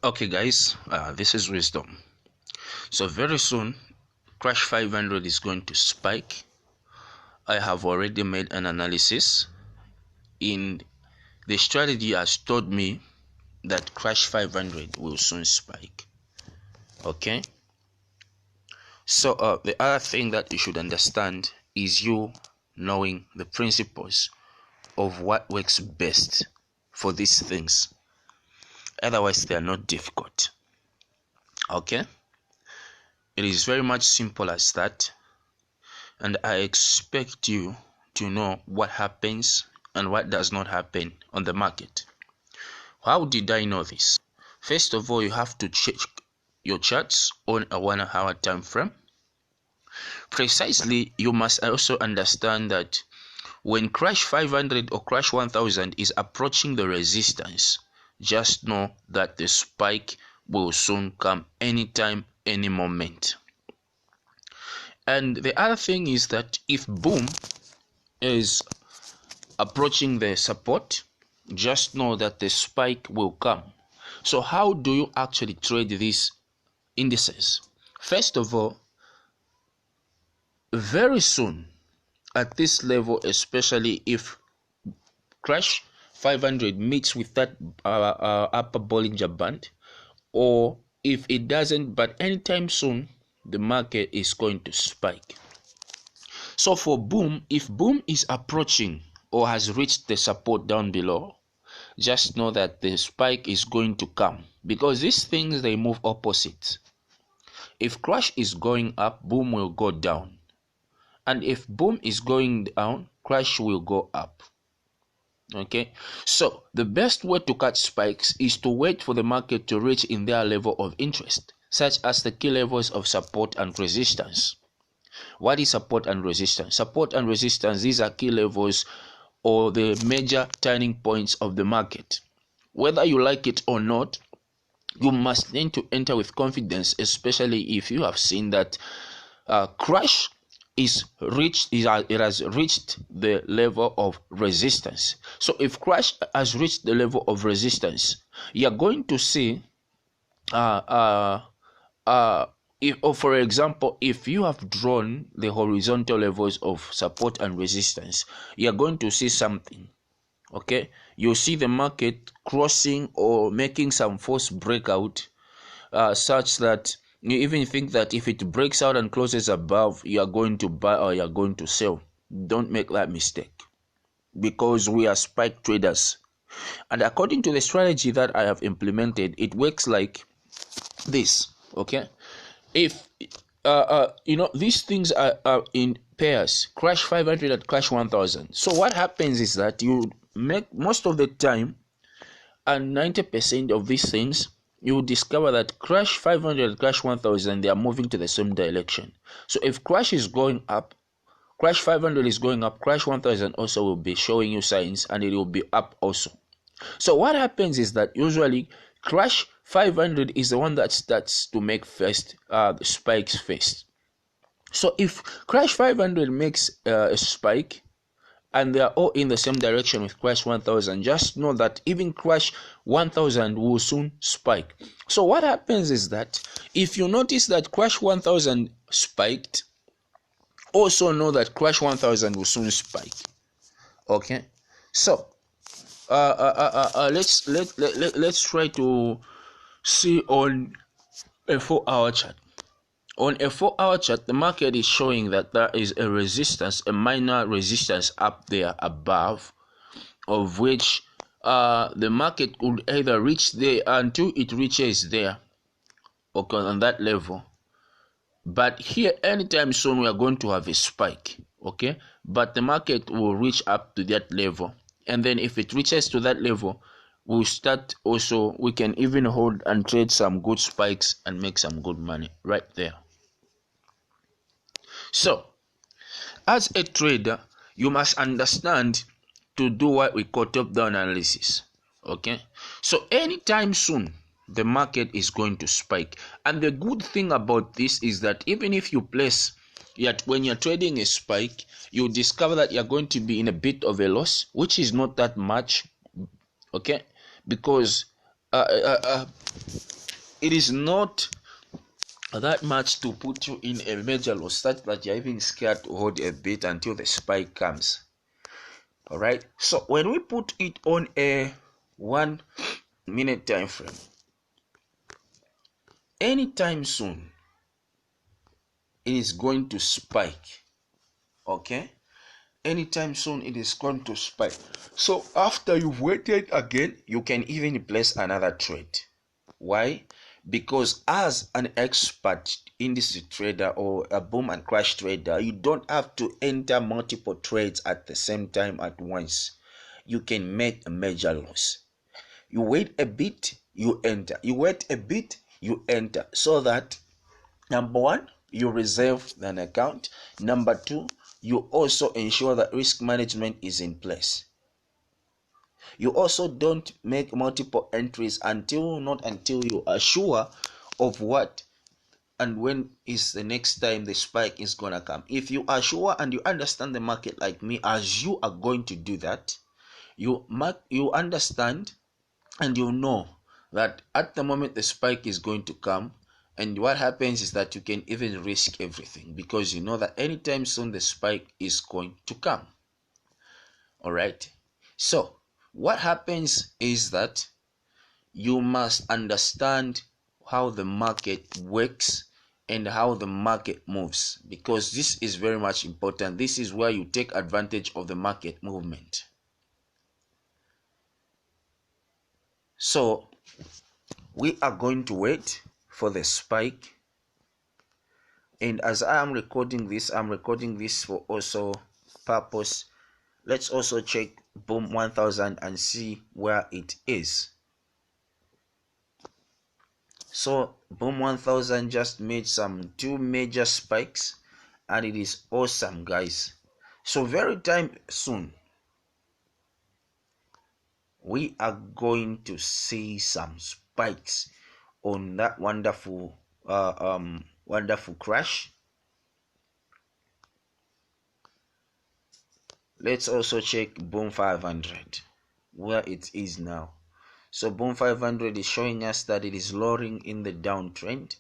Okay guys, this is Wisdom. So very soon Crash 500 is going to spike. I have already made an analysis. In the strategy has told me that Crash 500 will soon spike. Okay, so the other thing that you should understand is you knowing the principles of what works best for these things. Otherwise they are not difficult. Okay, it is very much simple as that, and I expect you to know what happens and what does not happen on the market. How did I know this? First of all, you have to check your charts on a 1 hour time frame. Precisely, you must also understand that when Crash 500 or Crash 1000 is approaching the resistance, just know that the spike will soon come anytime, any moment. And the other thing is that if boom is approaching the support, just know that the spike will come. So how do you actually trade these indices? First of all, very soon at this level, especially if Crash 500 meets with that upper Bollinger Band, or if it doesn't, but anytime soon the market is going to spike. So for boom, if boom is approaching or has reached the support down below, just know that the spike is going to come, because these things, they move opposites. If Crash is going up, boom will go down, and if boom is going down, Crash will go up. Okay, so the best way to catch spikes is to wait for the market to reach in their level of interest, such as the key levels of support and resistance. What is support and resistance? Support and resistance, these are key levels or the major turning points of the market. Whether you like it or not, you must need to enter with confidence, especially if you have seen that Crash it has reached the level of resistance. So if Crash has reached the level of resistance, you are going to see for example, if you have drawn the horizontal levels of support and resistance, you are going to see something. Okay, you see the market crossing or making some false breakout, such that you even think that if it breaks out and closes above, you are going to buy or you are going to sell. Don't make that mistake, because we are spike traders, and according to the strategy that I have implemented, it works like this. Okay, if these things are in pairs, Crash 500 and Crash 1000. So what happens is that you make most of the time, and 90% of these things, you will discover that Crash 500 and Crash 1000, they are moving to the same direction. So if Crash is going up, Crash 500 is going up, Crash 1000 also will be showing you signs, and it will be up also. So what happens is that usually Crash 500 is the one that starts to make first the spikes first. So if Crash 500 makes a spike and they are all in the same direction with Crash 1000, just know that even Crash 1000 will soon spike. So what happens is that if you notice that Crash 1000 spiked, also know that Crash 1000 will soon spike. Okay, so let's try to see on a 4-hour chart. On a 4-hour chart, the market is showing that there is a resistance, a minor resistance up there above, of which the market could either reach there until it reaches there, okay, on that level. But here, anytime soon, we are going to have a spike, okay? But the market will reach up to that level, and then if it reaches to that level, we'll start also, we can even hold and trade some good spikes and make some good money right there. So, as a trader, you must understand to do what we call top-down analysis. Okay, so anytime soon the market is going to spike, and the good thing about this is that even if you place, yet when you're trading a spike, you discover that you're going to be in a bit of a loss, which is not that much. Okay, because it is not that much to put you in a major loss such that you're even scared to hold a bit until the spike comes. All right, so when we put it on a 1 minute time frame, anytime soon it is going to spike. Okay, anytime soon it is going to spike. So after you've waited again, you can even place another trade. Why? Because as an expert industry trader or a boom and crash trader, you don't have to enter multiple trades at the same time at once. You can make a major loss. You wait a bit, you enter. You wait a bit, you enter. So that, number one, you reserve an account. Number two, you also ensure that risk management is in place. You also don't make multiple entries until you are sure of what and when is the next time the spike is gonna come. If you are sure and you understand the market like me, as you are going to do that, you understand and you know that at the moment the spike is going to come, and what happens is that you can even risk everything because you know that anytime soon the spike is going to come. All right, so what happens is that you must understand how the market works and how the market moves, because this is very much important. This is where you take advantage of the market movement. So we are going to wait for the spike, and as I am recording this, I'm recording this for also purpose. Let's also check Boom 1000 and see where it is. So Boom 1000 just made some 2 major spikes, and it is awesome, guys. So very time soon we are going to see some spikes on that wonderful crash. Let's also check Boom 500 where it is now. So Boom 500 is showing us that it is lowering in the downtrend,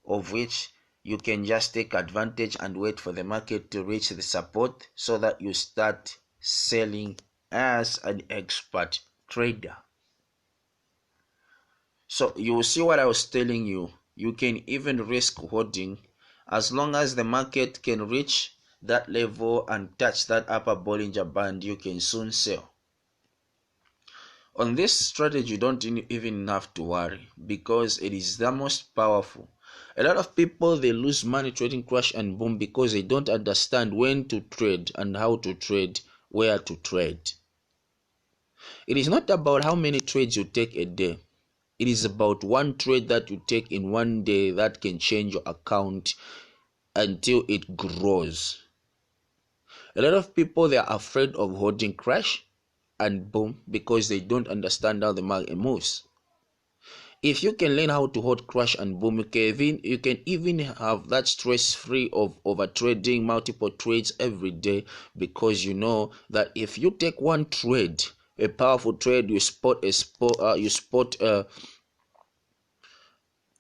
of which you can just take advantage and wait for the market to reach the support so that you start selling as an expert trader. So you will see what I was telling you. You can even risk holding as long as the market can reach that level and touch that upper Bollinger Band. You can soon sell. On this strategy, you don't even have to worry because it is the most powerful. A lot of people, they lose money trading crash and boom because they don't understand when to trade and how to trade, where to trade. It is not about how many trades you take a day. It is about one trade that you take in one day that can change your account until it grows. A lot of people, they are afraid of holding crash and boom because they don't understand how the market moves. If you can learn how to hold crash and boom, you can even have that stress free of over trading multiple trades every day, because you know that if you take one trade, a powerful trade, you spot a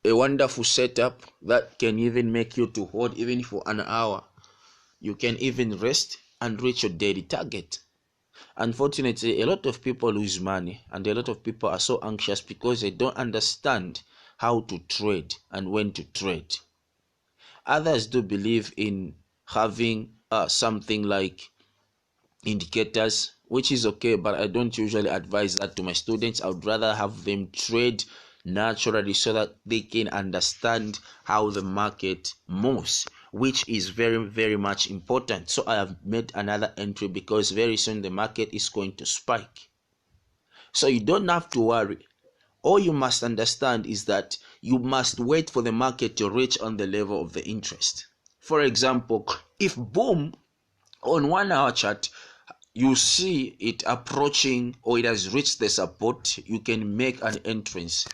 wonderful setup that can even make you to hold even for an hour. You can even rest and reach your daily target. Unfortunately, a lot of people lose money, and a lot of people are so anxious because they don't understand how to trade and when to trade. Others do believe in having something like indicators, which is okay, but I don't usually advise that to my students. I would rather have them trade naturally so that they can understand how the market moves, which is very, very much important. So I have made another entry because very soon the market is going to spike. So you don't have to worry. All you must understand is that you must wait for the market to reach on the level of the interest. For example, if boom on 1 hour chart, you see it approaching or it has reached the support, you can make an entrance